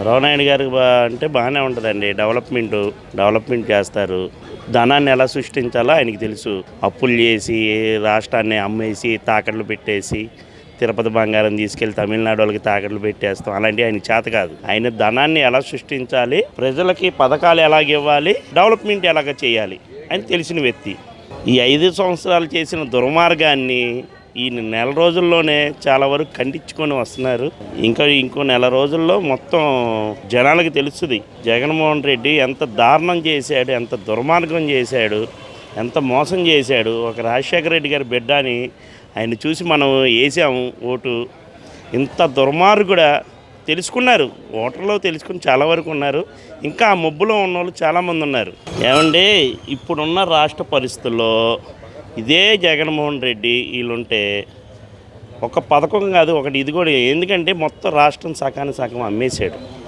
చంద్రబాబు నాయుడు గారు అంటే బాగానే ఉంటుందండి. డెవలప్మెంట్ చేస్తారు. ధనాన్ని ఎలా సృష్టించాలో ఆయనకి తెలుసు. అప్పులు చేసి రాష్ట్రాన్ని అమ్మేసి తాకట్లు పెట్టేసి తిరుపతి బంగారం తీసుకెళ్ళి తమిళనాడు వాళ్ళకి తాకట్లు పెట్టేస్తాం, అలాంటివి ఆయనకి చేత కాదు. ఆయన ధనాన్ని ఎలా సృష్టించాలి, ప్రజలకి పథకాలు ఎలాగ ఇవ్వాలి, డెవలప్మెంట్ ఎలాగ చేయాలి అని తెలిసిన వ్యక్తి. ఈ 5 సంవత్సరాలు చేసిన దుర్మార్గాన్ని ఈ నెల రోజుల్లోనే చాలా వరకు ఖండించుకొని వస్తున్నారు. ఇంకో నెల రోజుల్లో మొత్తం జనాలకి తెలుస్తుంది జగన్మోహన్ రెడ్డి ఎంత దారుణం చేశాడు, ఎంత దుర్మార్గం చేశాడు, ఎంత మోసం చేశాడు. ఒక రాజశేఖర రెడ్డి గారి బిడ్డ అని ఆయన చూసి మనం వేసాము ఓటు. ఇంత దుర్మార్గుడా తెలుసుకున్నారు, ఓటర్లో తెలుసుకుని చాలా వరకు ఉన్నారు. ఇంకా ఆ మబ్బులో ఉన్నవాళ్ళు చాలామంది ఉన్నారు. ఏమంటే ఇప్పుడున్న రాష్ట్ర పరిస్థితుల్లో ఇదే జగన్మోహన్ రెడ్డి వీళ్ళుంటే ఒక పథకం కాదు ఒకటి ఇది కూడా, ఎందుకంటే మొత్తం రాష్ట్రం సకానికి సగం అమ్మేశాడు.